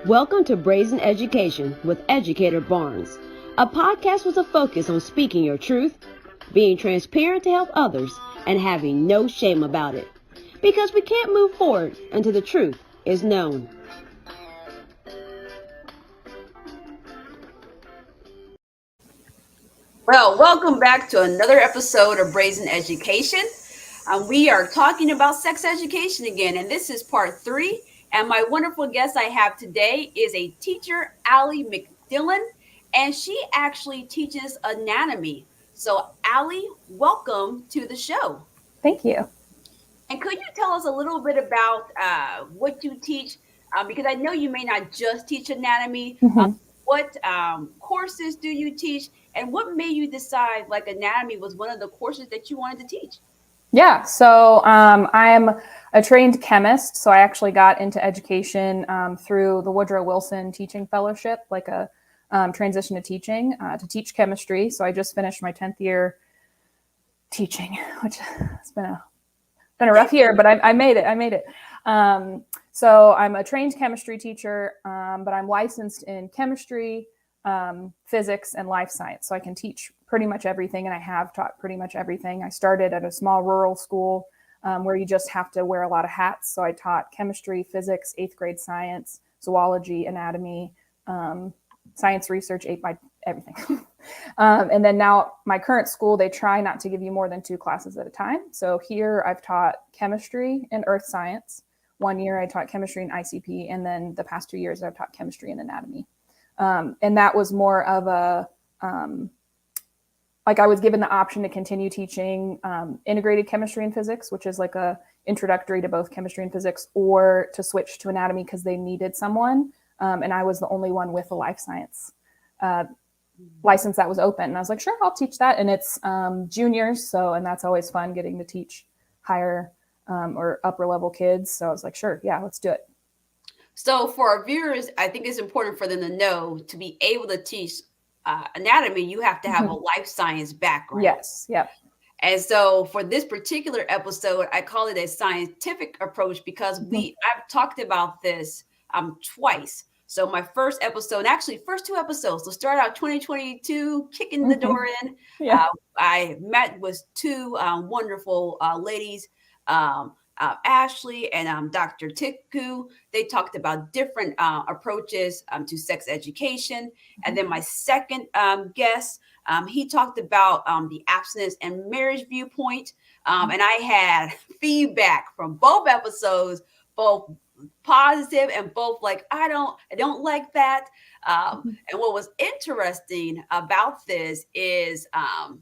Welcome to Brazen Education with Educator Barnes, a podcast with a focus on speaking your truth, being transparent to help others, and having no shame about it. Because we can't move forward until the truth is known. Well, welcome back to another episode of Brazen Education. We are talking about sex education again, and this is part 3. And my wonderful guest I have today is a teacher, Ali McDillon, and she actually teaches anatomy. So, Ali, welcome to the show. Thank you. And could you tell us a little bit about what you teach? Because I know you may not just teach anatomy. What courses do you teach? And what made you decide like anatomy was one of the courses that you wanted to teach? Yeah, so I'm a trained chemist. So I actually got into education through the Woodrow Wilson Teaching Fellowship, like a transition to teaching, to teach chemistry. So I just finished my 10th year teaching, which has been a rough year, but I made it. So I'm a trained chemistry teacher, but I'm licensed in chemistry, physics, and life science. So I can teach pretty much everything, and I have taught pretty much everything. I started at a small rural school where you just have to wear a lot of hats. So I taught chemistry, physics, 8th grade science, zoology, anatomy, science research, everything. And then now my current school, they try not to give you more than 2 classes at a time. So here I've taught chemistry and earth science. 1 year I taught chemistry and ICP, and then the past 2 years I've taught chemistry and anatomy. And that was more of a, like I was given the option to continue teaching integrated chemistry and physics, which is like a introductory to both chemistry and physics, or to switch to anatomy because they needed someone. And I was the only one with a life science license that was open. And I was like, sure, I'll teach that. And it's juniors. So, and that's always fun getting to teach higher or upper level kids. So I was like, sure, yeah, let's do it. So for our viewers, I think it's important for them to know to be able to teach anatomy, you have to have a life science background. Yes. Yep. And so for this particular episode, I call it a scientific approach because I've talked about this twice. So my first episode, actually first 2 episodes, so start out 2022, kicking the door in. Yeah. I met with 2 wonderful ladies, Ashley and Dr. Tikku. They talked about different approaches to sex education. And then my second guest, he talked about the abstinence and marriage viewpoint. And I had feedback from both episodes, both positive and both like, I don't like that. And what was interesting about this is, I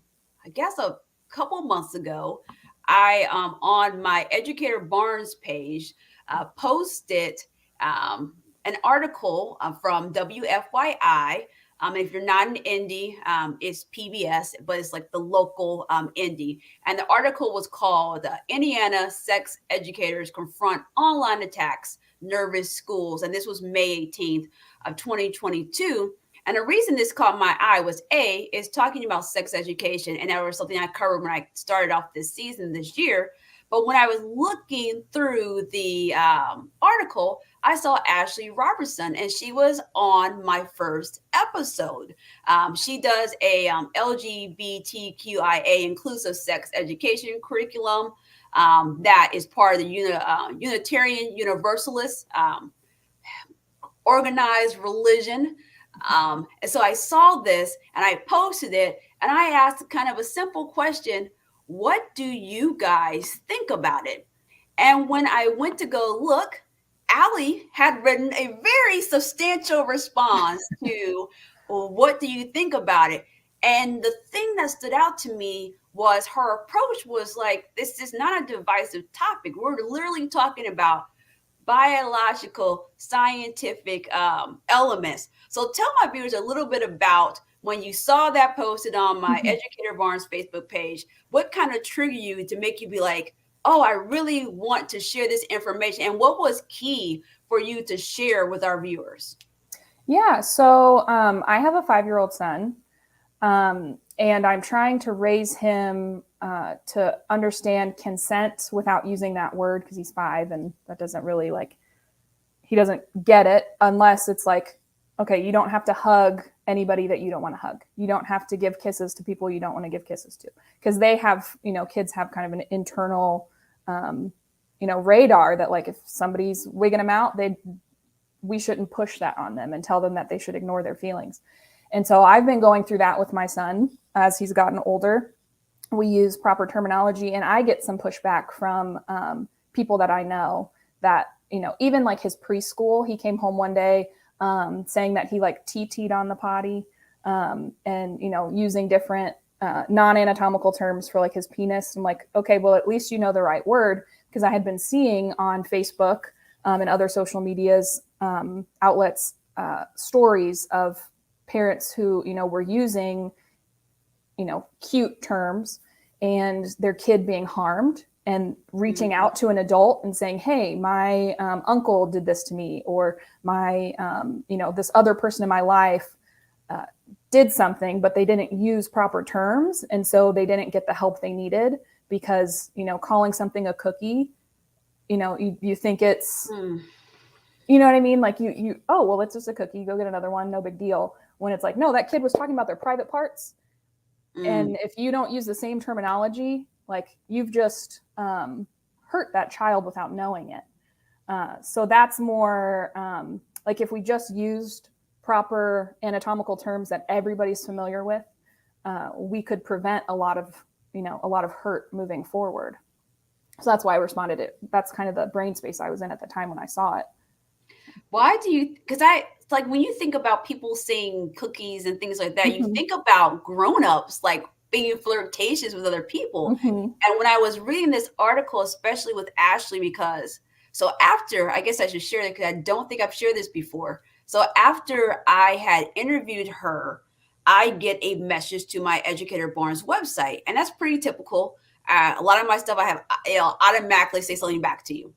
guess a couple months ago, I on my Educator Barnes page posted an article from WFYI. If you're not an indie, it's PBS, but it's like the local indie. And the article was called Indiana Sex Educators Confront Online Attacks, Nervous Schools. And this was May 18th of 2022. And the reason this caught my eye was is talking about sex education. And that was something I covered when I started off this season this year. But when I was looking through the article, I saw Ashley Robertson, and she was on my first episode. She does a LGBTQIA inclusive sex education curriculum that is part of the Unitarian Universalist organized religion. And so I saw this and I posted it, and I asked kind of a simple question: what do you guys think about it? And when I went to go look, Ali had written a very substantial response to, well, what do you think about it? And the thing that stood out to me was her approach was like, this is not a divisive topic. We're literally talking about biological, scientific elements. So tell my viewers a little bit about when you saw that posted on my Educator Barnes Facebook page, what kind of triggered you to make you be like, oh, I really want to share this information? And what was key for you to share with our viewers? Yeah, so I have a 5-year-old son, and I'm trying to raise him to understand consent without using that word because he's 5, and that doesn't really he doesn't get it unless it's like, okay, you don't have to hug anybody that you don't want to hug. You don't have to give kisses to people you don't want to give kisses to, because they have, kids have kind of an internal, radar that, like, if somebody's wigging them out, we shouldn't push that on them and tell them that they should ignore their feelings. And so I've been going through that with my son as he's gotten older. We use proper terminology, and I get some pushback from people that I know that, even like his preschool, he came home one day saying that he like TT'd on the potty, and, using different non-anatomical terms for like his penis. I'm like, okay, well, at least you know the right word, because I had been seeing on Facebook and other social medias outlets stories of parents who, were using, cute terms and their kid being harmed, and reaching out to an adult and saying, hey, my uncle did this to me, or my, this other person in my life did something, but they didn't use proper terms. And so they didn't get the help they needed, because, calling something a cookie, you think it's, you know what I mean? Like oh, well, it's just a cookie, go get another one, no big deal. When it's like, no, that kid was talking about their private parts. And if you don't use the same terminology, like, you've just hurt that child without knowing it. So that's more like, if we just used proper anatomical terms that everybody's familiar with, we could prevent a lot of hurt moving forward. So that's why I responded it. That's kind of the brain space I was in at the time when I saw it. Why do you, because like, when you think about people saying cookies and things like that, Mm-hmm. you think about grown-ups like being flirtatious with other people. Mm-hmm. And when I was reading this article, especially with Ashley, because so after, I guess I should share it because I don't think I've shared this before. So after I had interviewed her, I get a message to my Educator Barnes website, and that's pretty typical. A lot of my stuff I have, automatically say something back to you.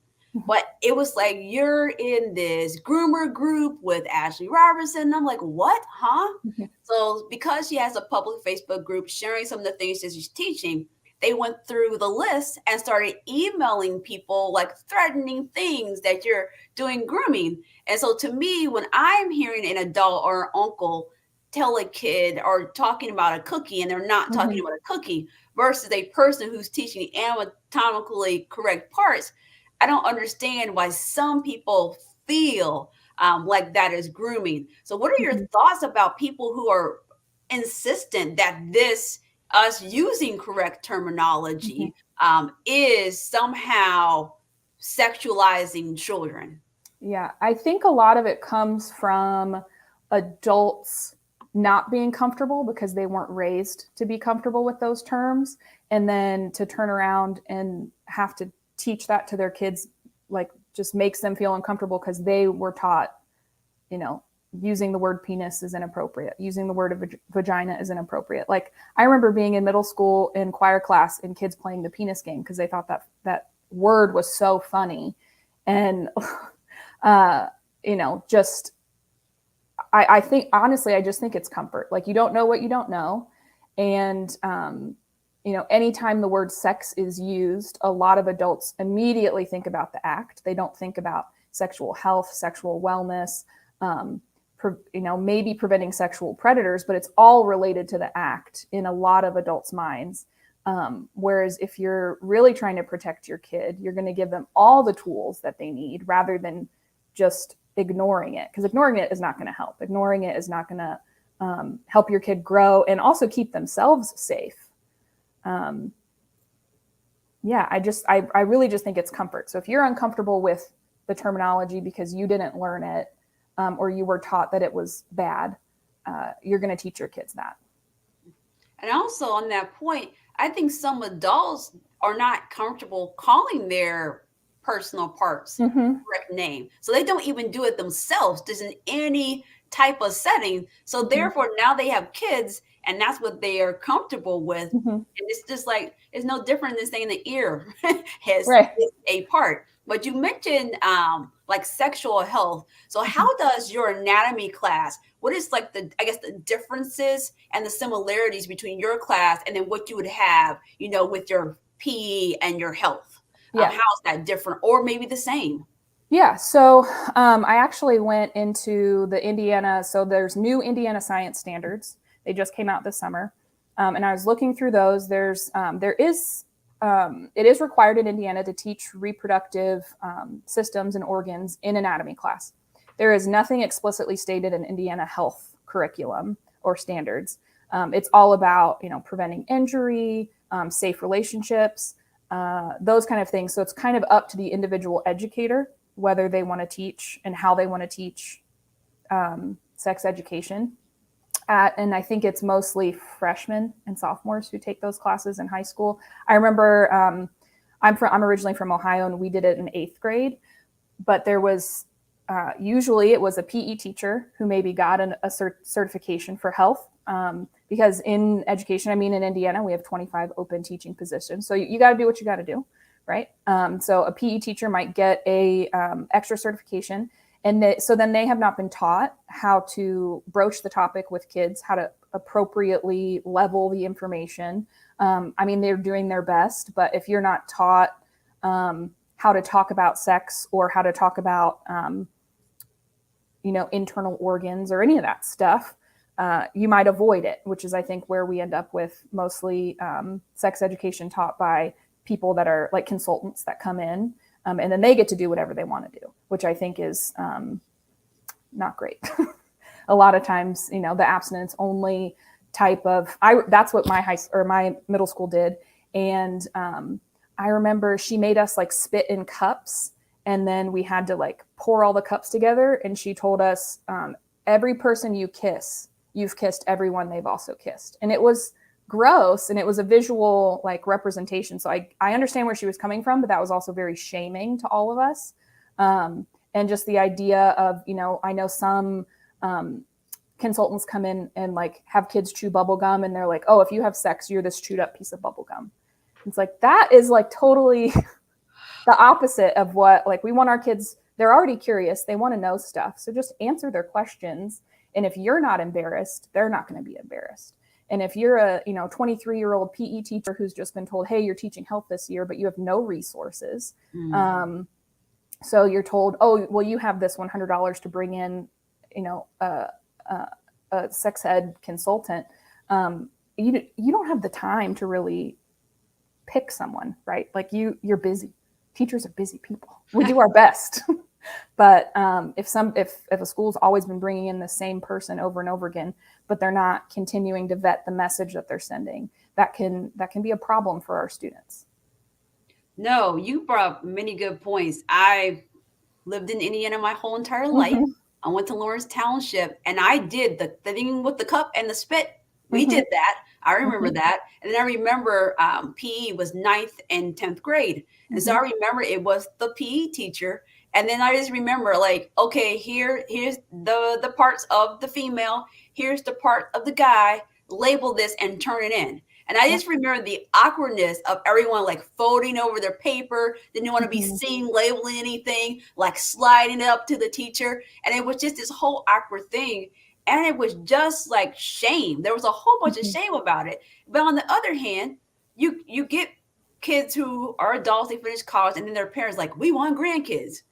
But it was like, you're in this groomer group with Ashley Robertson. And I'm like, what? Huh? Mm-hmm. So because she has a public Facebook group sharing some of the things that she's teaching, they went through the list and started emailing people, like threatening things that you're doing grooming. And so to me, when I'm hearing an adult or an uncle tell a kid or talking about a cookie, and they're not talking about a cookie, versus a person who's teaching anatomically correct parts, I don't understand why some people feel like that is grooming. So what are your thoughts about people who are insistent that us using correct terminology is somehow sexualizing children? Yeah, I think a lot of it comes from adults not being comfortable because they weren't raised to be comfortable with those terms, and then to turn around and have to teach that to their kids, like, just makes them feel uncomfortable because they were taught, using the word penis is inappropriate, using the word vagina is inappropriate. Like, I remember being in middle school in choir class and kids playing the penis game because they thought that word was so funny. And just I think, honestly, I just think it's comfort. Like, you don't know what you don't know. And anytime the word sex is used, a lot of adults immediately think about the act. They don't think about sexual health, sexual wellness, maybe preventing sexual predators, but it's all related to the act in a lot of adults' minds. Whereas if you're really trying to protect your kid, you're going to give them all the tools that they need rather than just ignoring it, because ignoring it is not going to help. Ignoring it is not going to help your kid grow and also keep themselves safe. I really just think it's comfort. So if you're uncomfortable with the terminology because you didn't learn it, or you were taught that it was bad, you're going to teach your kids that. And also on that point, I think some adults are not comfortable calling their personal parts correct name. So they don't even do it themselves, just in any type of setting. So therefore now they have kids and that's what they are comfortable with. And it's just like, it's no different than saying the ear has a part. But you mentioned like sexual health. So how does your anatomy class, what is like the differences and the similarities between your class and then what you would have, with your PE and your health? How is that different or maybe the same? Yeah, so I actually went into the Indiana. So there's new Indiana science standards. They just came out this summer, and I was looking through those. It is required in Indiana to teach reproductive systems and organs in anatomy class. There is nothing explicitly stated in Indiana health curriculum or standards. It's all about preventing injury, safe relationships, those kind of things. So it's kind of up to the individual educator whether they want to teach and how they want to teach sex education. And I think it's mostly freshmen and sophomores who take those classes in high school. I remember I'm originally from Ohio, and we did it in 8th grade, but there was usually it was a PE teacher who maybe got a certification for health. Because in education, in Indiana, we have 25 open teaching positions. So you got to do what you got to do, right? So a PE teacher might get a extra certification, and so then they have not been taught how to broach the topic with kids, how to appropriately level the information. They're doing their best, but if you're not taught how to talk about sex or how to talk about internal organs or any of that stuff, you might avoid it, which is, I think, where we end up with mostly sex education taught by people that are like consultants that come in, and then they get to do whatever they want to do, which I think is not great. A lot of times, the abstinence only type of that's what my middle school did, and I remember she made us like spit in cups, and then we had to like pour all the cups together, and she told us every person you kiss, you've kissed everyone they've also kissed. And it was gross, and it was a visual like representation. So I understand where she was coming from, but that was also very shaming to all of us. And just the idea of, I know some consultants come in and like have kids chew bubble gum, and they're like, oh, if you have sex, you're this chewed up piece of bubble gum. It's like, that is like totally the opposite of what, like, we want our kids, they're already curious, they want to know stuff. So just answer their questions. And if you're not embarrassed, they're not going to be embarrassed. And if you're a 23-year-old PE teacher who's just been told, hey, you're teaching health this year, but you have no resources. So you're told, oh, well, you have this $100 to bring in, a sex ed consultant. You don't have the time to really pick someone, right? Like you're busy. Teachers are busy people. We do our best. But if a school's always been bringing in the same person over and over again, but they're not continuing to vet the message that they're sending, that can be a problem for our students. No, you brought up many good points. I lived in Indiana my whole entire life. I went to Lawrence Township, and I did the thing with the cup and the spit. We did that. I remember that. And then I remember PE was 9th and 10th grade. And so I remember it was the PE teacher. And then I just remember, like, okay, here's the parts of the female. Here's the part of the guy. Label this and turn it in. And I just remember the awkwardness of everyone like folding over their paper, didn't want to be seen labeling anything, like sliding it up to the teacher. And it was just this whole awkward thing. And it was just like shame. There was a whole bunch of shame about it. But on the other hand, you get kids who are adults, they finish college, and then their parents like, we want grandkids.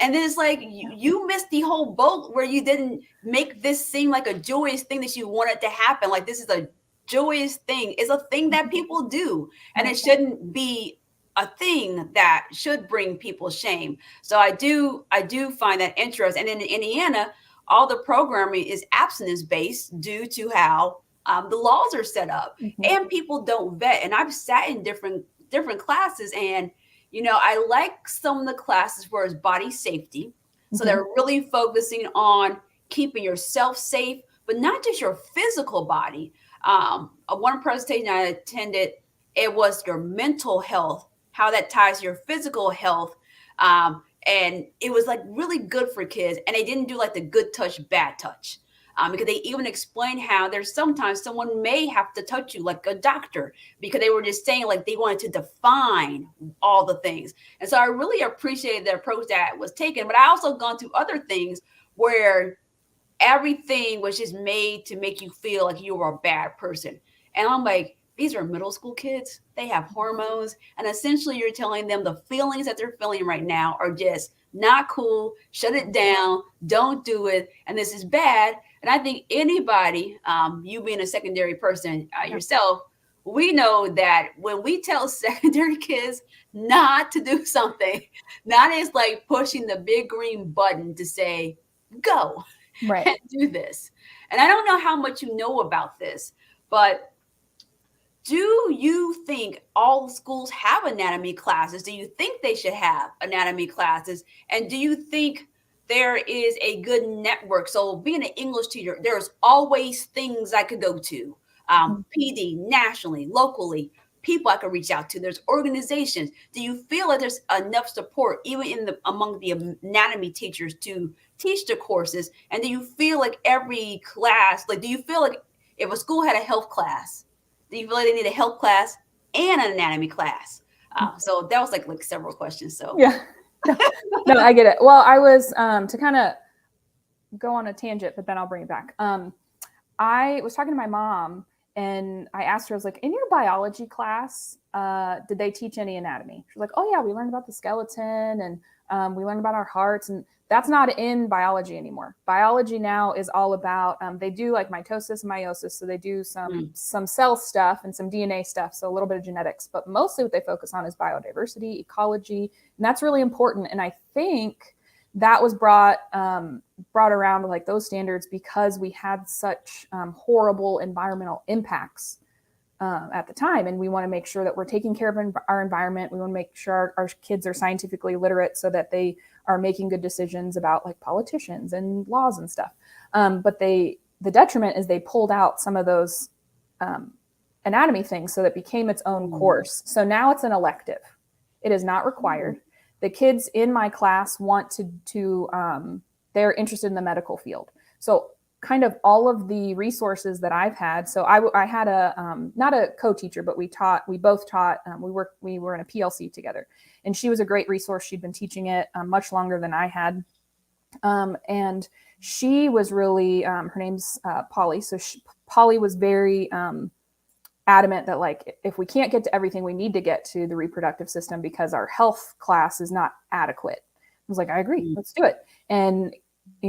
And then it's like you missed the whole boat where you didn't make this seem like a joyous thing that you wanted to happen. Like, this is a joyous thing. It's a thing that people do, and it shouldn't be a thing that should bring people shame. So I do find that interesting. And in Indiana, all the programming is abstinence based due to how the laws are set up, and people don't vet. And I've sat in different classes, and I like some of the classes where it's body safety. So they're really focusing on keeping yourself safe, but not just your physical body. One presentation I attended, it was your mental health, how that ties to your physical health. And it was like really good for kids. And they didn't do like the good touch, bad touch. Because they even explained how there's sometimes someone may have to touch you like a doctor, because they were just saying like they wanted to define all the things. And so I really appreciated the approach that was taken. But I also gone through other things where everything was just made to make you feel like you were a bad person. And I'm like, these are middle school kids. They have hormones. And essentially, you're telling them the feelings that they're feeling right now are just not cool. Shut it down. Don't do it. And this is bad. And I think anybody, you being a secondary person yourself, we know that when we tell secondary kids not to do something, not as like pushing the big green button to say, go Right. and do this. And I don't know how much you know about this, but do you think all schools have anatomy classes? Do you think they should have anatomy classes? And do you think there is a good network? So, being an English teacher, there's always things I could go to, PD, nationally, locally, people I could reach out to. There's organizations. Do you feel like there's enough support, even in the among the anatomy teachers, to teach the courses? And do you feel like every class, like, do you feel like if a school had a health class, do you feel like they need a health class and an anatomy class? So that was like several questions. So Yeah. No, I get it. Well, I was to kind of go on a tangent, but then I'll bring it back. I was talking to my mom and I asked her, I was like, in your biology class, did they teach any anatomy? She was like, oh yeah, we learned about the skeleton and we learned about our hearts, and that's not in biology anymore. Biology now is all about, they do like mitosis and meiosis. So they do some cell stuff and some DNA stuff. So a little bit of genetics, but mostly what they focus on is biodiversity, ecology. And that's really important. And I think that was brought around to like those standards because we had such horrible environmental impacts at the time. And we want to make sure that we're taking care of our environment. We want to make sure our kids are scientifically literate so that they are making good decisions about like politicians and laws and stuff. But the detriment is they pulled out some of those anatomy things, so that became its own course. So now it's an elective. It is not required. The kids in my class want to they're interested in the medical field. So kind of all of the resources that I've had. So I had not a co-teacher, but we both taught, we were in a PLC together, and she was a great resource. She'd been teaching it much longer than I had. And she was really, her name's Polly. So Polly was very adamant that like, if we can't get to everything, we need to get to the reproductive system because our health class is not adequate. I was like, I agree, let's do it. And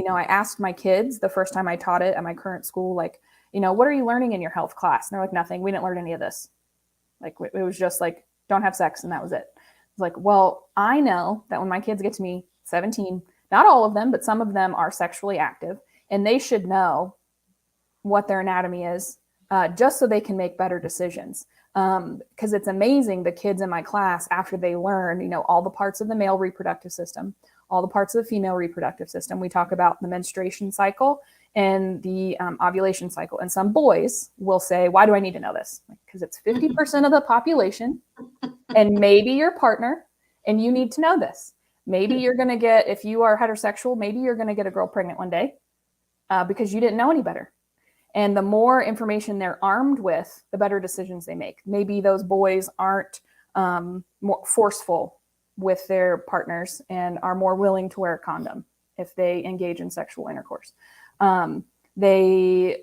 I asked my kids the first time I taught it at my current school, like, what are you learning in your health class? And they're like, nothing. We didn't learn any of this. Like, it was just like, don't have sex. And that was it. It's like, well, I know that when my kids get to me 17, not all of them, but some of them are sexually active, and they should know what their anatomy is, just so they can make better decisions. Because it's amazing, the kids in my class, after they learn, all the parts of the male reproductive system, all the parts of the female reproductive system. We talk about the menstruation cycle and the ovulation cycle. And some boys will say, why do I need to know this? Because it's 50% of the population, and maybe your partner, and you need to know this. Maybe you're going to get, if you are heterosexual, maybe you're going to get a girl pregnant one day because you didn't know any better. And the more information they're armed with, the better decisions they make. Maybe those boys aren't more forceful with their partners and are more willing to wear a condom if they engage in sexual intercourse. They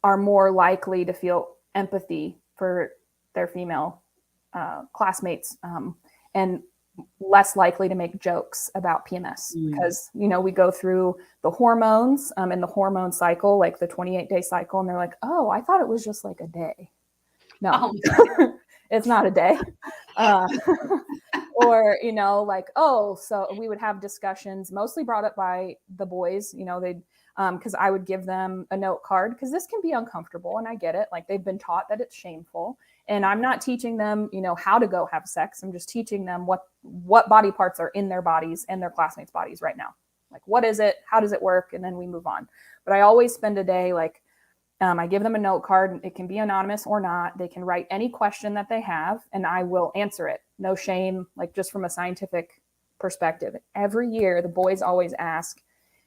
are more likely to feel empathy for their female classmates and less likely to make jokes about PMS because, we go through the hormones and the hormone cycle, like the 28-day cycle. And they're like, oh, I thought it was just like a day. No, it's not a day. Or, like, oh, so we would have discussions mostly brought up by the boys, they'd, because I would give them a note card because this can be uncomfortable. And I get it. Like, they've been taught that it's shameful. And I'm not teaching them, how to go have sex. I'm just teaching them what body parts are in their bodies and their classmates' bodies right now. Like, what is it? How does it work? And then we move on. But I always spend a day, like, I give them a note card. It can be anonymous or not. They can write any question that they have, and I will answer it. No shame, like, just from a scientific perspective. Every year, the boys always ask,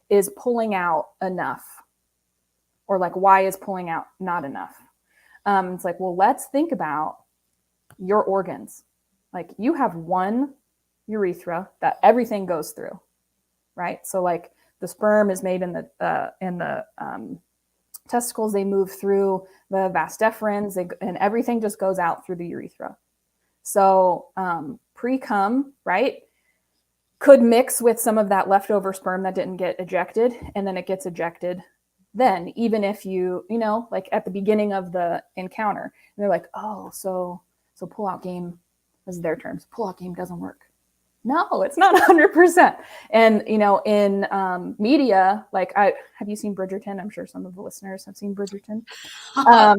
is pulling out enough? Or like, why is pulling out not enough? It's like, well, let's think about your organs. Like, you have one urethra that everything goes through, right? So like the sperm is made in the testicles, they move through the vas deferens, and everything just goes out through the urethra. So pre-cum, right, could mix with some of that leftover sperm that didn't get ejected, and then it gets ejected then, even if you know, like at the beginning of the encounter. And they're like, oh, so pull-out game, this is their terms, pull-out game doesn't work. No, it's not 100%. And, you know, in media, like have you seen Bridgerton? I'm sure some of the listeners have seen Bridgerton. I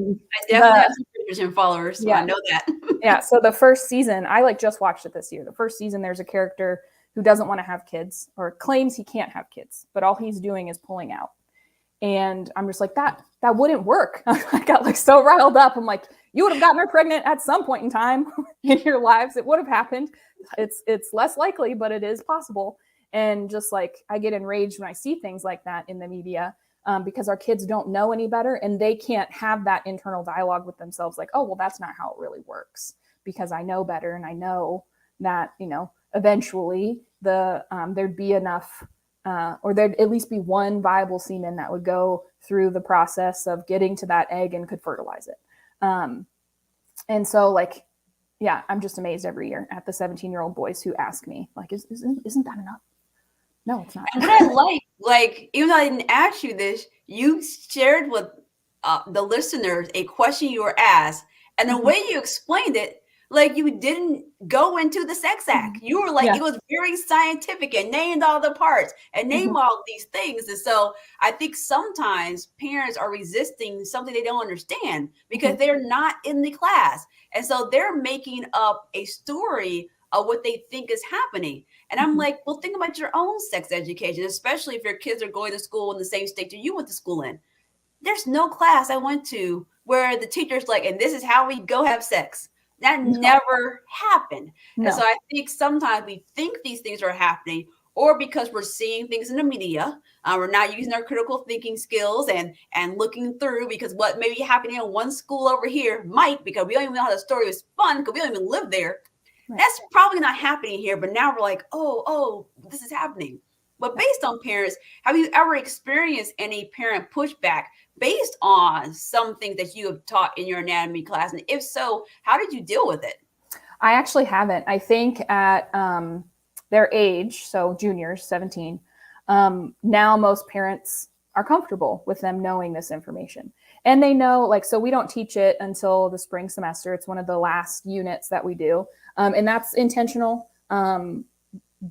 definitely have some Bridgerton followers, so I know that. Yeah, so the first season, I just watched it this year. The first season, there's a character who doesn't want to have kids or claims he can't have kids, but all he's doing is pulling out. And I'm just like, that wouldn't work. I got like so riled up. I'm like, you would have gotten her pregnant at some point in time in your lives. It would have happened. It's less likely, but it is possible. And just like, I get enraged when I see things like that in the media, because our kids don't know any better, and they can't have that internal dialogue with themselves. Like, oh, well, that's not how it really works, because I know better. And I know that, you know, eventually there'd be enough, or there'd at least be one viable semen that would go through the process of getting to that egg and could fertilize it. And so, like, yeah, I'm just amazed every year at the 17-year-old boys who ask me, like, isn't that enough? No, it's not. And what I like, even though I didn't ask you this, you shared with the listeners a question you were asked, and the way you explained it, like you didn't go into the sex act. You were like, it was very scientific and named all the parts and named all these things. And so I think sometimes parents are resisting something they don't understand because they're not in the class. And so they're making up a story of what they think is happening. And I'm like, well, think about your own sex education, especially if your kids are going to school in the same state that you went to school in. There's no class I went to where the teacher's like, and this is how we go have sex. That never happened. No. And so I think sometimes we think these things are happening, or because we're seeing things in the media, we're not using our critical thinking skills and looking through, because what may be happening in one school over here might, because we don't even know how the story was spun, because we don't even live there. Right. That's probably not happening here, but now we're like, oh, this is happening. But based on parents, have you ever experienced any parent pushback based on some things that you have taught in your anatomy class? And if so, how did you deal with it? I actually haven't. I think at their age, so juniors, 17, now most parents are comfortable with them knowing this information. And they know, like, so we don't teach it until the spring semester. It's one of the last units that we do. And that's intentional,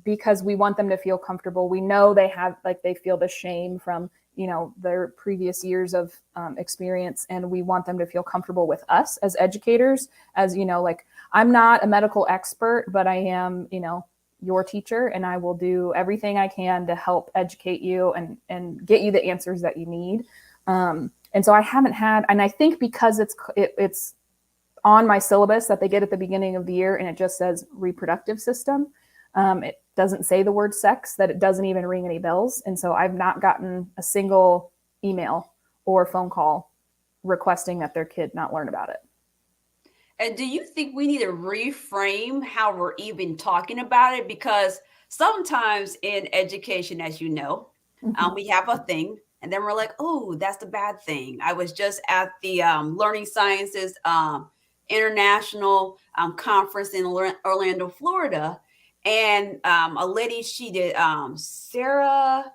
because we want them to feel comfortable. We know they have, like, they feel the shame from, you know, their previous years of experience. And we want them to feel comfortable with us as educators, as, you know, like, I'm not a medical expert, but I am, you know, your teacher, and I will do everything I can to help educate you and get you the answers that you need. And so I haven't had, and I think because it's on my syllabus that they get at the beginning of the year, and it just says reproductive system. It doesn't say the word sex, that it doesn't even ring any bells. And so I've not gotten a single email or phone call requesting that their kid not learn about it. And do you think we need to reframe how we're even talking about it? Because sometimes in education, as you know, we have a thing, and then we're like, oh, that's the bad thing. I was just at the Learning Sciences International Conference in Orlando, Florida. And a lady, she did Sarah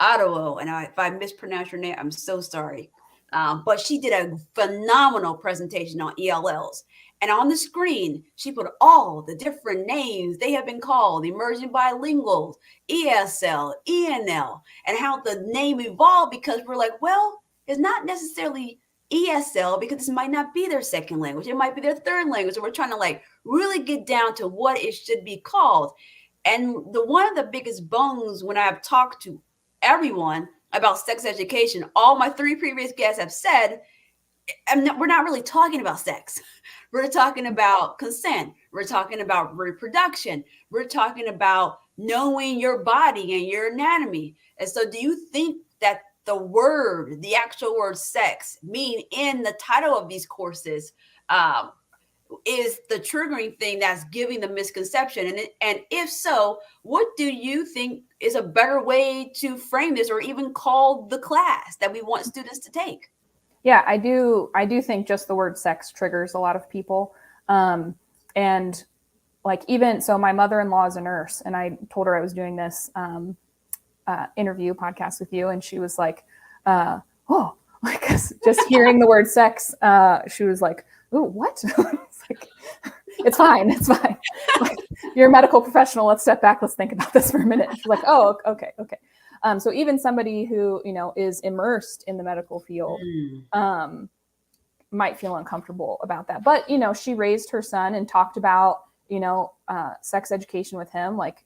Ottawa. And if I mispronounced her name, I'm so sorry. But she did a phenomenal presentation on ELLs. And on the screen, she put all the different names they have been called: emerging bilinguals, ESL, ENL, and how the name evolved, because we're like, well, it's not necessarily ESL because this might not be their second language. It might be their third language. So we're trying to like really get down to what it should be called. And one of the biggest bones when I've talked to everyone about sex education, all my three previous guests have said, we're not really talking about sex. We're talking about consent. We're talking about reproduction. We're talking about knowing your body and your anatomy. And so do you think that the actual word sex, mean in the title of these courses, is the triggering thing that's giving the misconception? And if so, what do you think is a better way to frame this, or even call the class that we want students to take? Yeah, I do think just the word sex triggers a lot of people. And like, even so, my mother-in-law is a nurse, and I told her I was doing this interview podcast with you, and she was like, oh, like, just hearing the word sex, she was like, ooh, what? It's like, it's fine. Like, you're a medical professional. Let's step back. Let's think about this for a minute. She's like, oh, okay. So even somebody who, is immersed in the medical field, might feel uncomfortable about that. But, she raised her son and talked about, sex education with him, like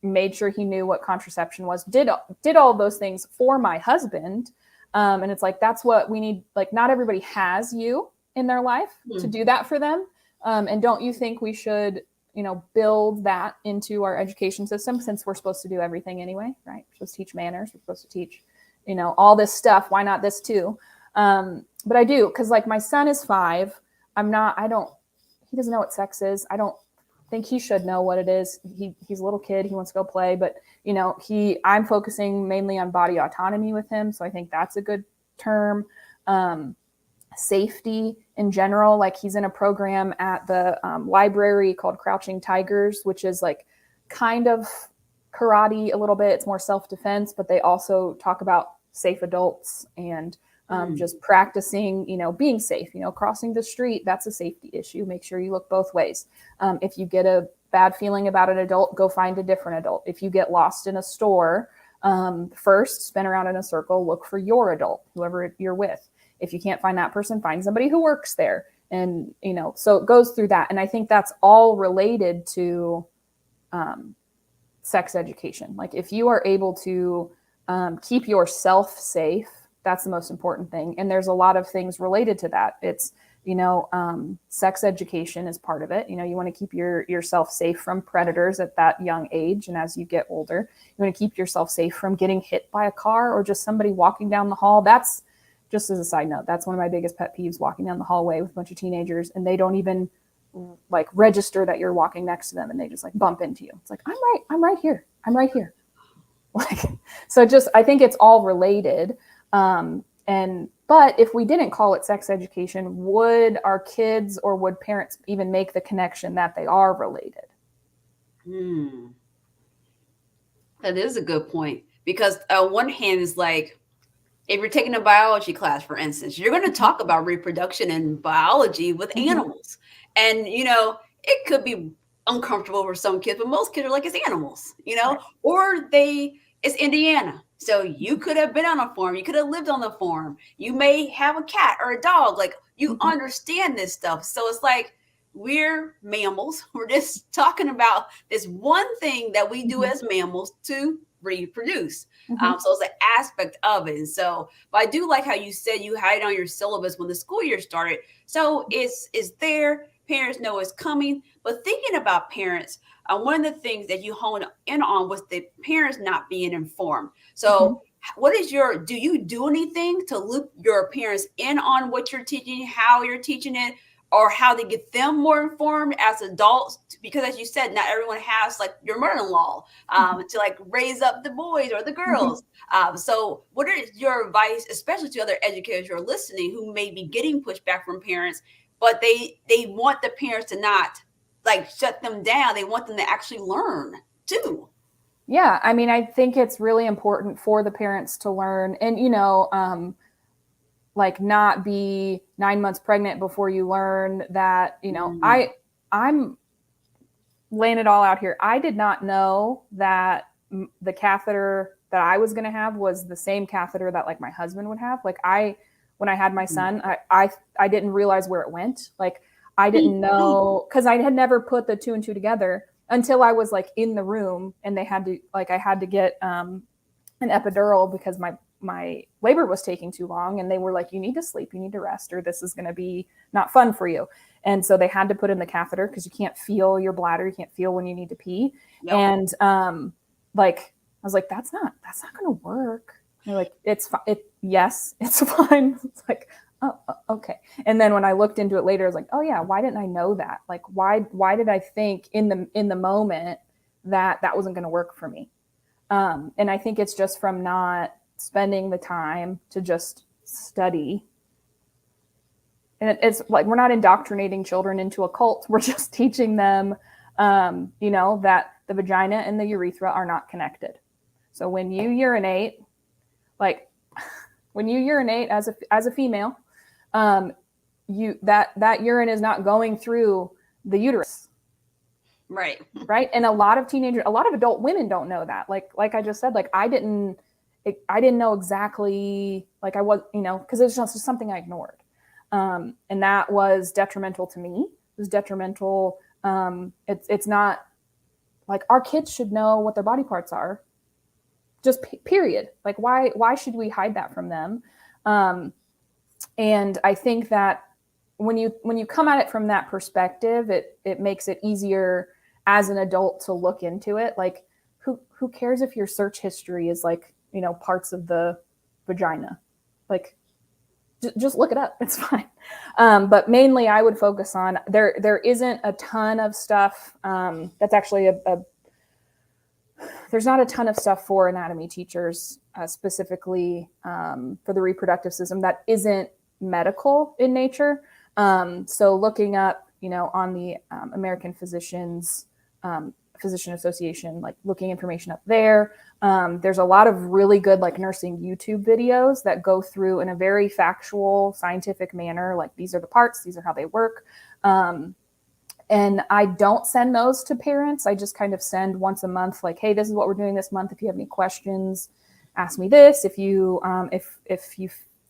made sure he knew what contraception was, did all those things for my husband. And it's like, that's what we need. Like, not everybody has you in their life to do that for them. And don't you think we should, build that into our education system, since we're supposed to do everything anyway, right? We're supposed to teach manners. We're supposed to teach, all this stuff. Why not this too? But I do, because like my son is 5. He doesn't know what sex is. I don't think he should know what it is. He's a little kid. He wants to go play, but I'm focusing mainly on body autonomy with him. So I think that's a good term. Safety in general, like he's in a program at the library called Crouching Tigers, which is like kind of karate a little bit. It's more self-defense, but they also talk about safe adults and just practicing, being safe, crossing the street. That's a safety issue. Make sure you look both ways. If you get a bad feeling about an adult, go find a different adult. If you get lost in a store, first spin around in a circle, look for your adult, whoever you're with. If you can't find that person, find somebody who works there. And, so it goes through that. And I think that's all related to sex education. Like, if you are able to keep yourself safe, that's the most important thing. And there's a lot of things related to that. It's, sex education is part of it. You want to keep yourself safe from predators at that young age. And as you get older, you want to keep yourself safe from getting hit by a car or just somebody walking down the hall. That's, just as a side note, that's one of my biggest pet peeves, walking down the hallway with a bunch of teenagers and they don't even like register that you're walking next to them, and they just like bump into you. It's like, I'm right here. Like, so just, I think it's all related. But if we didn't call it sex education, would our kids or would parents even make the connection that they are related? That is a good point, because on one hand, it's like, if you're taking a biology class, for instance, you're going to talk about reproduction and biology with animals. And, it could be uncomfortable for some kids, but most kids are like, it's animals, Right. or it's Indiana. So you could have been on a farm. You could have lived on the farm. You may have a cat or a dog. Like, you understand this stuff. So it's like, we're mammals. We're just talking about this one thing that we do as mammals to reproduce. So it's an aspect of it. And so, but I do like how you said you had it on your syllabus when the school year started. So it's there. Parents know it's coming. But thinking about parents, one of the things that you honed in on was the parents not being informed. So do you do anything to loop your parents in on what you're teaching, how you're teaching it, or how to get them more informed as adults? Because as you said, not everyone has like your mother-in-law to like raise up the boys or the girls. So what is your advice, especially to other educators who are listening, who may be getting pushback from parents, but they want the parents to not like shut them down. They want them to actually learn too. Yeah. I mean, I think it's really important for the parents to learn, and, like, not be 9 months pregnant before you learn that, I'm laying it all out here. I did not know that the catheter that I was going to have was the same catheter that like my husband would have. Like, when I had my son, I didn't realize where it went. Like, I didn't know, because I had never put the 2 and 2 together until I was like in the room, and I had to get an epidural because my labor was taking too long, and they were like, you need to sleep, you need to rest, or this is going to be not fun for you. And so they had to put in the catheter because you can't feel your bladder. You can't feel when you need to pee. Yep. And like, I was like, that's not going to work. They're like, yes, it's fine. It's like, oh, okay. And then when I looked into it later, I was like, oh yeah, why didn't I know that? Like, why did I think in the moment that that wasn't going to work for me? And I think it's just from not spending the time to just study. And it's like we're not indoctrinating children into a cult. We're just teaching them, that the vagina and the urethra are not connected. So when you urinate, like when you urinate as a female, that urine is not going through the uterus. Right. Right. And a lot of adult women don't know that. Like I just said, like I didn't know exactly, like I was, because it's just something I ignored. And that was detrimental to me. It was detrimental. It's not like our kids should know what their body parts are. Just period. Like why should we hide that from them? And I think that when you come at it from that perspective, it makes it easier as an adult to look into it. Like who cares if your search history is like, parts of the vagina? Like just look it up. It's fine. But mainly I would focus on there isn't a ton of stuff. That's actually there's not a ton of stuff for anatomy teachers, specifically for the reproductive system that isn't medical in nature. So looking up, on the American Physician Association, like looking information up there. There's a lot of really good like nursing YouTube videos that go through in a very factual, scientific manner. Like these are the parts, these are how they work. And I don't send those to parents. I just kind of send once a month, like, hey, this is what we're doing this month. If you have any questions, ask me this. If you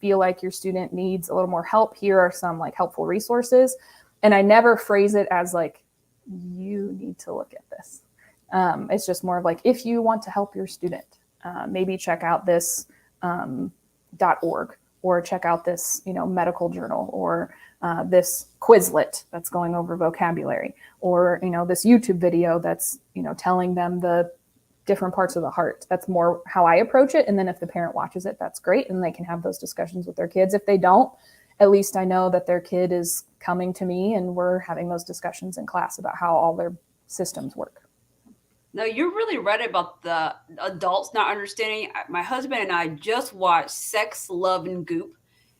feel like your student needs a little more help, here are some like helpful resources. And I never phrase it as like, you need to look at this. It's just more of like, if you want to help your student, maybe check out this .org, or check out this, medical journal, or this Quizlet that's going over vocabulary, or, this YouTube video that's, telling them the different parts of the heart. That's more how I approach it. And then if the parent watches it, that's great. And they can have those discussions with their kids. If they don't, at least I know that their kid is coming to me and we're having those discussions in class about how all their systems work. No, you're really right about the adults not understanding. My husband and I just watched Sex, Love, and Goop.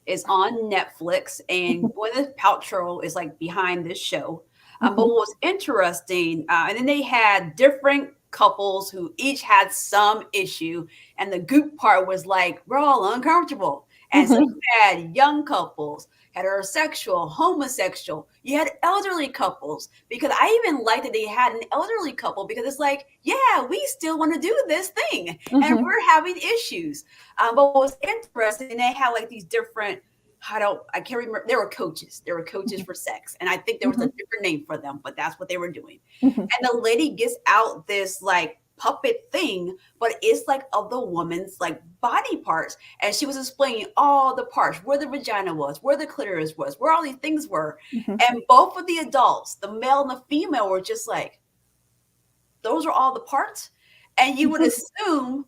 It's on Netflix, and Gwyneth Paltrow is like behind this show. But what was interesting, and then they had different couples who each had some issue, and the Goop part was like we're all uncomfortable. And so you had young couples, heterosexual, homosexual. You had elderly couples, because I even liked that they had an elderly couple, because it's like, yeah, we still want to do this thing, and we're having issues. But what was interesting, they had like these different, I can't remember. They were coaches. They were coaches for sex, and I think there was a different name for them, but that's what they were doing. And the lady gets out this like puppet thing, but it's like of the woman's like body parts, and she was explaining all the parts, where the vagina was, where the clitoris was, where all these things were. And both of the adults, the male and the female, were just like, those are all the parts. And you would assume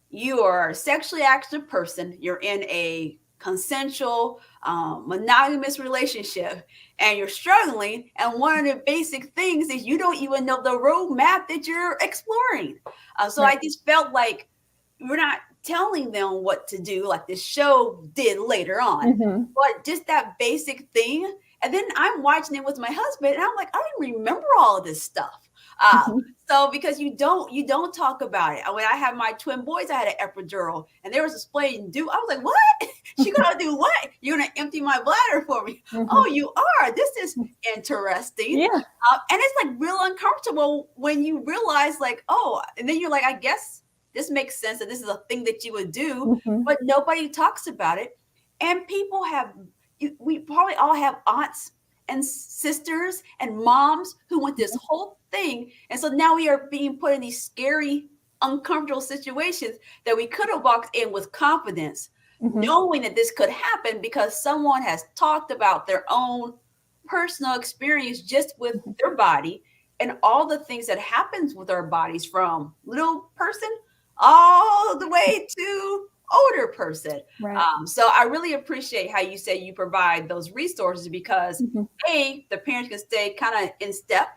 you are a sexually active person, you're in a consensual monogamous relationship, and you're struggling, and one of the basic things is you don't even know the roadmap that you're exploring. So I just felt like we're not telling them what to do like this show did later on, but just that basic thing. And then I'm watching it with my husband, and I'm like, I don't remember all of this stuff. So because you don't talk about it. When I had my twin boys, I had an epidural, and they was explaining, I was like, what? She gonna do what? You're gonna empty my bladder for me? Oh, you are. This is interesting. Yeah. And it's like real uncomfortable when you realize like, oh, and then you're like, I guess this makes sense that this is a thing that you would do, but nobody talks about it. And we probably all have aunts and sisters and moms who want this whole thing. And so now we are being put in these scary, uncomfortable situations that we could have walked in with confidence, knowing that this could happen because someone has talked about their own personal experience just with their body and all the things that happens with our bodies, from little person all the way to older person. Right. So I really appreciate how you say you provide those resources because Mm-hmm. the parents can stay kind of in step,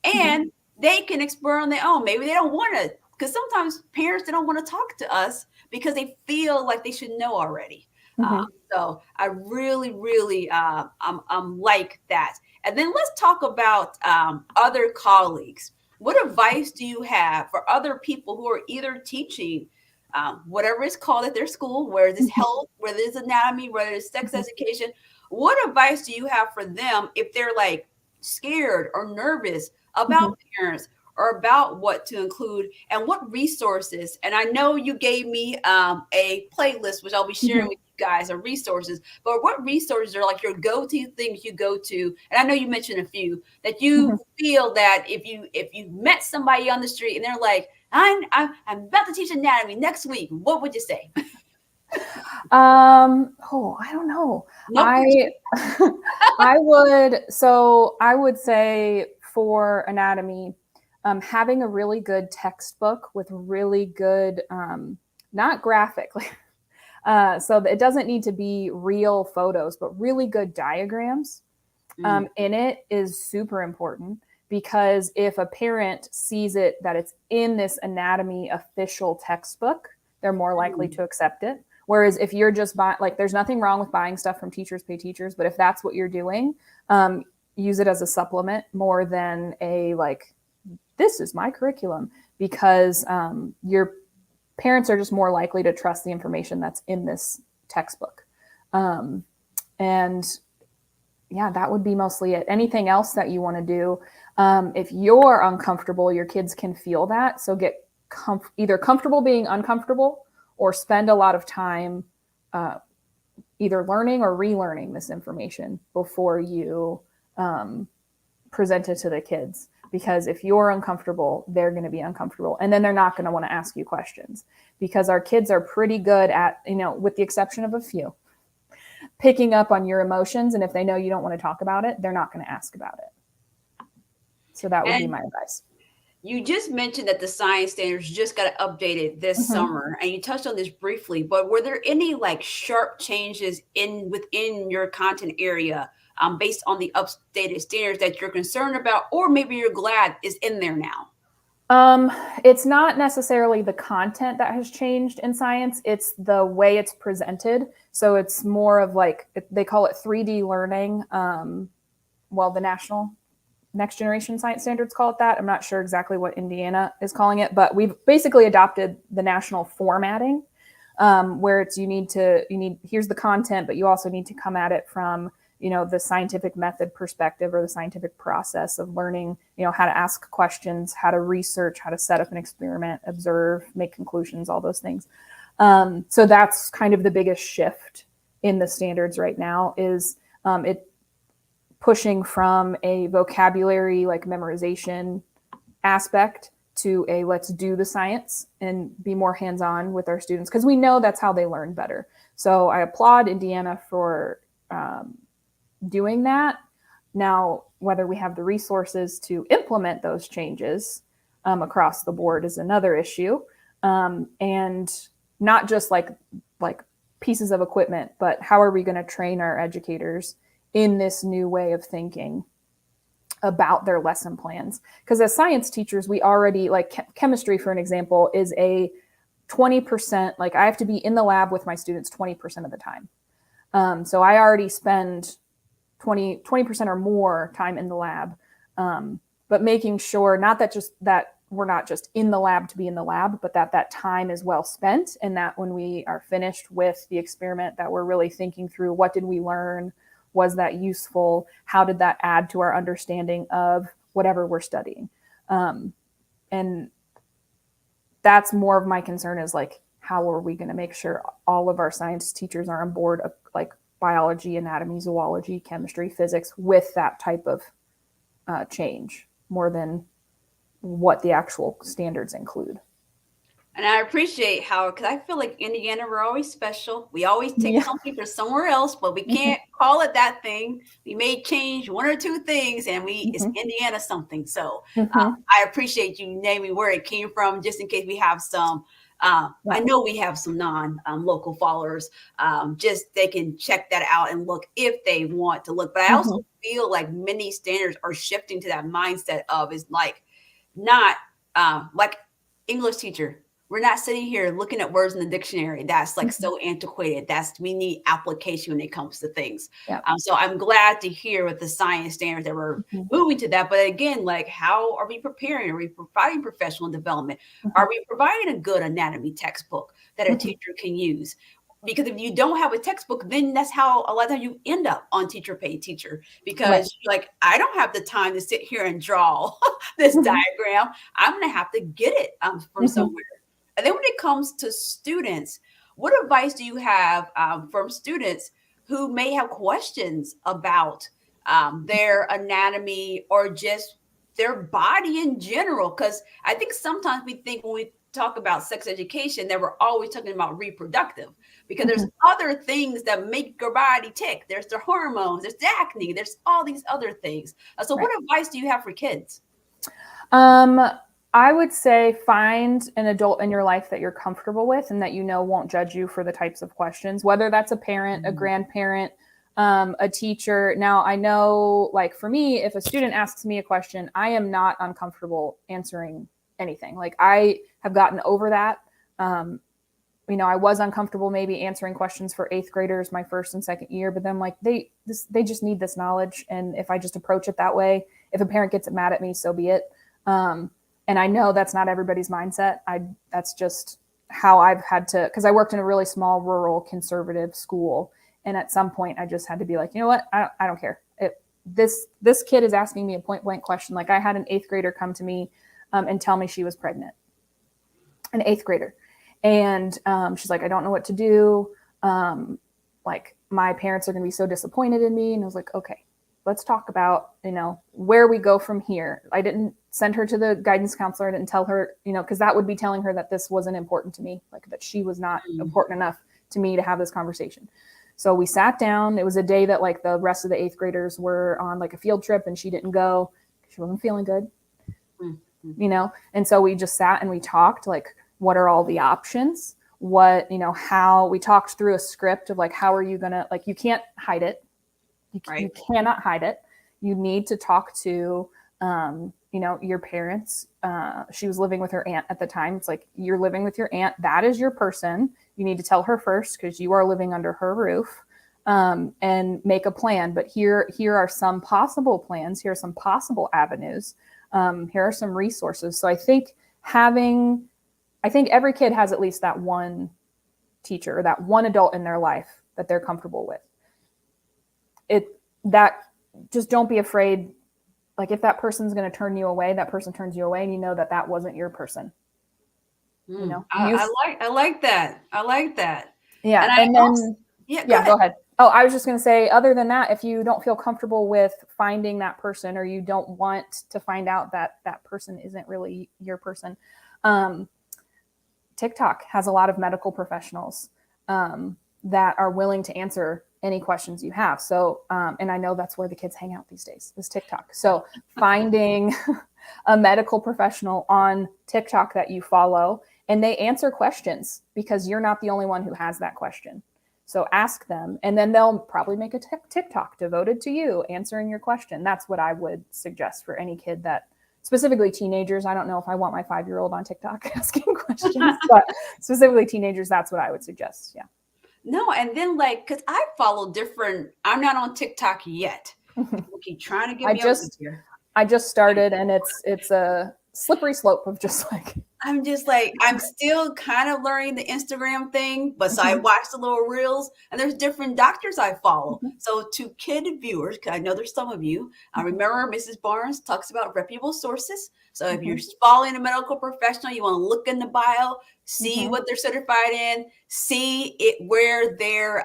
Mm-hmm. and they can explore on their own. Maybe they don't want to, because sometimes parents, they don't want to talk to us because they feel like they should know already. Mm-hmm. So I really, really, I'm like that. And then let's talk about other colleagues. What advice do you have for other people who are either teaching whatever it's called at their school, whether it's Mm-hmm. health, whether it's anatomy, whether it's sex Mm-hmm. education? What advice do you have for them if they're like scared or nervous Mm-hmm. about parents or about what to include and what resources? And I know you gave me a playlist, which I'll be sharing Mm-hmm. with you guys of resources, but what resources are like your go-to things you go to? And I know you mentioned a few that you Mm-hmm. feel that if you met somebody on the street and they're like, I'm about to teach anatomy next week, what would you say? Oh, I don't know. No I pressure. I would say for anatomy, having a really good textbook with really good, not graphically, so it doesn't need to be real photos, but really good diagrams Mm, in it is super important because if a parent sees it that it's in this anatomy official textbook, they're more likely mm, to accept it. Whereas if you're just buying, like, there's nothing wrong with buying stuff from Teachers Pay Teachers, but if that's what you're doing, use it as a supplement more than a like, this is my curriculum, because your parents are just more likely to trust the information that's in this textbook. Um, and yeah, that would be mostly it. Anything else that you want to do, if you're uncomfortable, your kids can feel that. So get either comfortable being uncomfortable or spend a lot of time uh, either learning or relearning this information before you um, present it to the kids. Because if you're uncomfortable, they're going to be uncomfortable. And then they're not going to want to ask you questions because our kids are pretty good at, with the exception of a few, picking up on your emotions. And if they know you don't want to talk about it, they're not going to ask about it. So that would be and my advice. you just mentioned that the science standards just got updated this Mm-hmm. summer, and you touched on this briefly. But were there any like sharp changes in within your content area based on the updated standards that you're concerned about, or maybe you're glad is in there now? Um, it's not necessarily the content that has changed in science, it's the way it's presented. So it's more of like, they call it 3D learning. Well, the national next generation science standards call it that. I'm not sure exactly what Indiana is calling it, but we've basically adopted the national formatting, where it's here's the content, but you also need to come at it from the scientific method perspective or the scientific process of learning, how to ask questions, how to research, how to set up an experiment, observe, make conclusions, all those things. So that's kind of the biggest shift in the standards right now is it pushing from a vocabulary like memorization aspect to a let's do the science and be more hands-on with our students because we know that's how they learn better. So I applaud Indiana for doing that. Now, whether we have the resources to implement those changes across the board is another issue, and not just like pieces of equipment, but how are we going to train our educators in this new way of thinking about their lesson plans? Because as science teachers, we already chemistry, for an example, is a 20%, like I have to be in the lab with my students 20% of the time. So I already spend 20% or more time in the lab, but making sure not that just that we're not just in the lab to be in the lab, but that time is well spent, and that when we are finished with the experiment, that we're really thinking through what did we learn, was that useful, how did that add to our understanding of whatever we're studying, and that's more of my concern is like how are we going to make sure all of our science teachers are on board of like biology, anatomy, zoology, chemistry, physics with that type of change more than what the actual standards include. And I appreciate how, because I feel like Indiana, we're always special. We always take Yeah. something from somewhere else, but we can't call it that thing. We may change one or two things, and it's Mhm. Indiana something. So Mhm. I appreciate you naming where it came from, just in case we have some. I Yeah. know we have some non local followers. Just they can check that out and look if they want to look. But I also Mhm. feel like many standards are shifting to that mindset of is like not like English teacher. We're not sitting here looking at words in the dictionary. That's like Mhm. so antiquated. We need application when it comes to things. Yeah. So I'm glad to hear with the science standards that we're Mhm. moving to that. But again, like how are we preparing? Are we providing professional development? Are Mhm. we providing a good anatomy textbook that a Mhm. teacher can use? Because if you don't have a textbook, then that's how a lot of times you end up on teacher paid teacher Right. because you're like, I don't have the time to sit here and draw this Mhm. diagram. I'm going to have to get it from Mhm. somewhere. And then when it comes to students, what advice do you have from students who may have questions about their anatomy or just their body in general? Because I think sometimes we think when we talk about sex education that we're always talking about reproductive because there's Mhm. other things that make your body tick. There's the hormones, there's the acne, there's all these other things. So what Right. advice do you have for kids? Um, I would say find an adult in your life that you're comfortable with and that you know won't judge you for the types of questions, whether that's a parent, a grandparent, a teacher. Now, I know, like for me, if a student asks me a question, I am not uncomfortable answering anything. Like I have gotten over that. Um, I was uncomfortable maybe answering questions for eighth graders my first and second year, but then like they just need this knowledge, and if I just approach it that way, if a parent gets mad at me, so be it. Um, and I know that's not everybody's mindset. That's just how I've had to, because I worked in a really small rural conservative school, and at some point I just had to be like, you know what, I don't care. This kid is asking me a point blank question. Like I had an eighth grader come to me and tell me she was pregnant, an eighth grader. And she's like, I don't know what to do. Like, my parents are going to be so disappointed in me. And I was like, okay, let's talk about, where we go from here. I didn't send her to the guidance counselor. I didn't tell her, because that would be telling her that this wasn't important to me, like that she was not important enough to me to have this conversation. So we sat down. It was a day that like the rest of the eighth graders were on like a field trip and she didn't go. She wasn't feeling good, and so we just sat and we talked like, what are all the options, how we talked through a script of like, how are you gonna, like, you can't hide it, you Right. cannot hide it, you need to talk to your parents. She was living with her aunt at the time. It's like, you're living with your aunt, that is your person, you need to tell her first because you are living under her roof, and make a plan. But here are some possible plans, here are some possible avenues, here are some resources. So I think every kid has at least that one teacher or that one adult in their life that they're comfortable with. That just don't be afraid. Like if that person's going to turn you away, that person turns you away, and you know that wasn't your person. You I like that. I like that. And Yeah, I and also, then yeah, go yeah, ahead. go ahead. Oh, I was just going to say, other than that, if you don't feel comfortable with finding that person, or you don't want to find out that that person isn't really your person, um, TikTok has a lot of medical professionals that are willing to answer any questions you have. So, and I know that's where the kids hang out these days, is TikTok. So finding a medical professional on TikTok that you follow, and they answer questions because you're not the only one who has that question. So ask them, and then they'll probably make a TikTok devoted to you answering your question. That's what I would suggest for any kid that, specifically teenagers. I don't know if I want my 5-year-old on TikTok asking questions, but specifically teenagers, that's what I would suggest. Yeah. No, and then like, because I follow different, I'm not on TikTok yet. People keep trying to get I me over just here. I just started, and it's a slippery slope of just like I'm just like, I'm still kind of learning the Instagram thing, but so I Mhm, watch the little reels and there's different doctors I follow. mhm, So to kid viewers, because I know there's some of you, I mhm, remember Mrs. Barnes talks about reputable sources. So if you're mhm, following a medical professional, you want to look in the bio, see mhm, what they're certified in, see it where their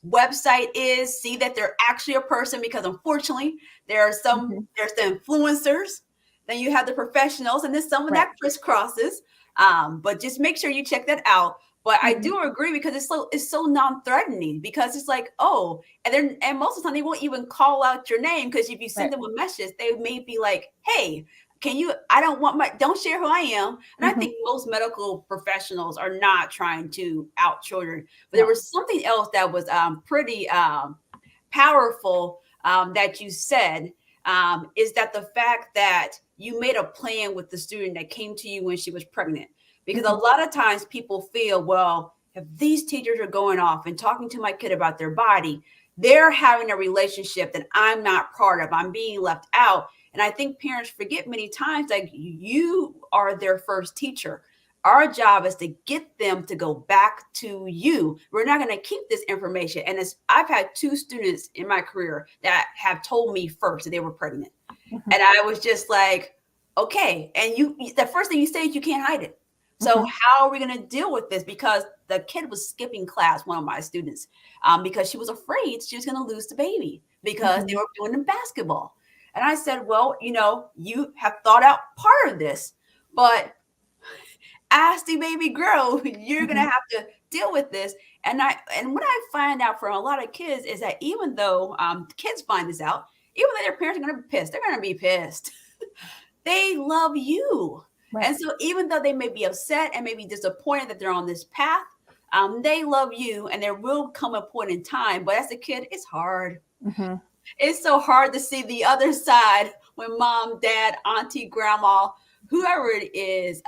website is, see that they're actually a person, because unfortunately mhm. there's the influencers, then you have the professionals, and then some of Right. that crisscrosses. But just make sure you check that out. But I do agree because it's so non-threatening because it's like, oh, and most of the time they won't even call out your name because if you send them a message, they may be like, hey, don't share who I am. And I think most medical professionals are not trying to out children. But there was something else that was pretty powerful that you said, is that the fact that you made a plan with the student that came to you when she was pregnant. Because a lot of times people feel, well, if these teachers are going off and talking to my kid about their body, they're having a relationship that I'm not part of. I'm being left out. And I think parents forget many times, like, you are their first teacher. Our job is to get them to go back to you. We're not going to keep this information. And I've had 2 students in my career that have told me first that they were pregnant. And I was just like, okay. And the first thing you say is you can't hide it. So how are we going to deal with this? Because the kid was skipping class, one of my students, because she was afraid she was going to lose the baby because they were doing in basketball. And I said, well, you have thought out part of this, but as the baby grow, you're going to have to deal with this. And what I find out from a lot of kids is that even though kids find this out, even though their parents are going to be pissed, they're going to be pissed. They love you. Right. And so even though they may be upset and maybe disappointed that they're on this path, they love you, and there will come a point in time. But as a kid, it's hard. It's so hard to see the other side when mom, dad, auntie, grandma, whoever it is,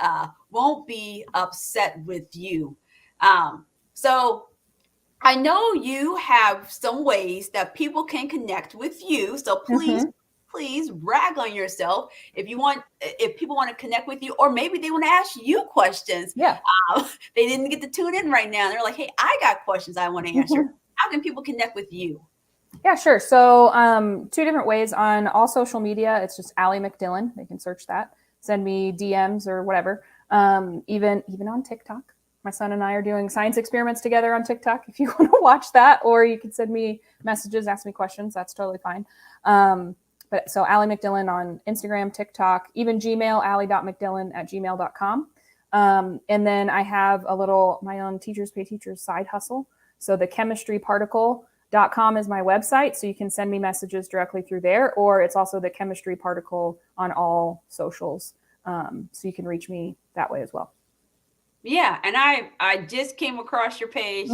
won't be upset with you. So I know you have some ways that people can connect with you. So please brag on yourself if people want to connect with you, or maybe they want to ask you questions. Yeah. They didn't get to tune in right now. They're like, hey, I got questions I want to answer. How can people connect with you? Yeah, sure. So 2 different ways on all social media. It's just Ali McDillon. They can search that. Send me DMs or whatever. Even on TikTok. My son and I are doing science experiments together on TikTok. If you want to watch that, or you can send me messages, ask me questions. That's totally fine. But so Ali McDillon on Instagram, TikTok, even Gmail, ali.mcdillon@gmail.com. And then I have my own Teachers Pay Teachers side hustle. So the chemistryparticle.com is my website. So you can send me messages directly through there, or it's also the Chemistry Particle on all socials. So you can reach me that way as well. Yeah, and I just came across your page.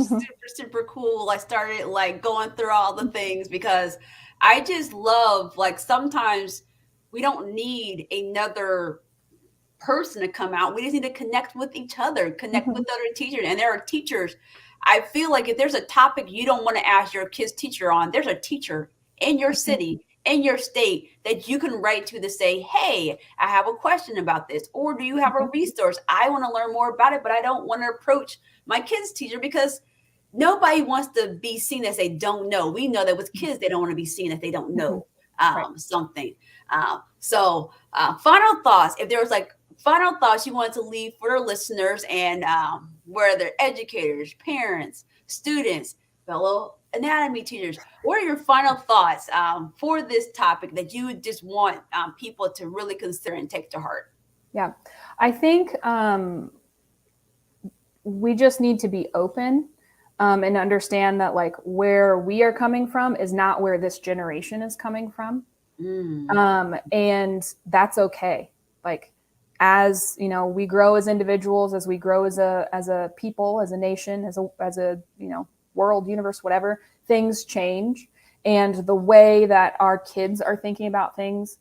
Super cool. I started like going through all the things because I just love, like, sometimes we don't need another person to come out. We just need to connect with each other, connect with other teachers. And there are teachers. I feel like if there's a topic you don't want to ask your kid's teacher on, there's a teacher in your city, in your state, that you can write to say, hey, I have a question about this. Or do you have a resource? I want to learn more about it, but I don't want to approach my kid's teacher because nobody wants to be seen as they don't know. We know that with kids, they don't want to be seen as they don't know something. So final thoughts, if there was like final thoughts you wanted to leave for our listeners, and whether educators, parents, students, fellow anatomy teachers, what are your final thoughts for this topic that you would just want people to really consider and take to heart? Yeah, I think we just need to be open and understand that, like, where we are coming from is not where this generation is coming from. And that's okay. Like, as you know, we grow as individuals, as we grow as a people, as a nation, as a world, universe, whatever, things change. And the way that our kids are thinking about things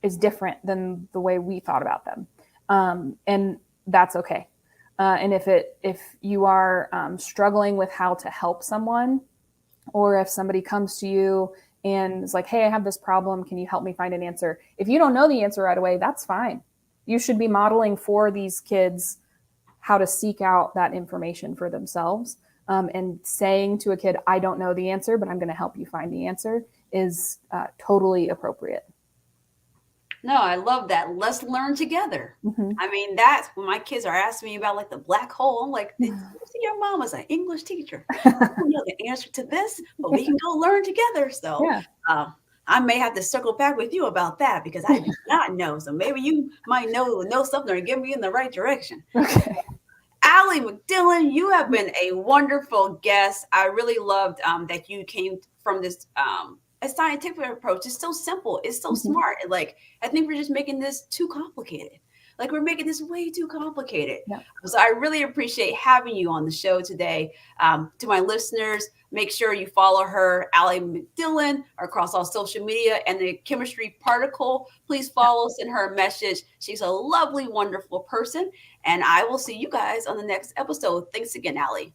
is different than the way we thought about them. And that's okay. And if you are struggling with how to help someone, or if somebody comes to you and is like, hey, I have this problem, can you help me find an answer? If you don't know the answer right away, that's fine. You should be modeling for these kids how to seek out that information for themselves. And saying to a kid, I don't know the answer, but I'm going to help you find the answer, is totally appropriate. No, I love that. Let's learn together. I mean, that's when my kids are asking me about like the black hole. I'm like, your mom is an English teacher. I don't know the answer to this, but we can go learn together. So I may have to circle back with you about that because I do not know. So maybe you might know something or give me in the right direction. Okay. Ali McDillon, you have been a wonderful guest. I really loved that you came from this a scientific approach. It's so simple. It's so Mhm. smart. Like I think we're just making this too complicated. Like we're making this way too complicated. Yeah. So I really appreciate having you on the show today. To my listeners, make sure you follow her, Ali McDillon, across all social media and the Chemistry Particle. Please follow, send her a message. She's a lovely, wonderful person. And I will see you guys on the next episode. Thanks again, Ali.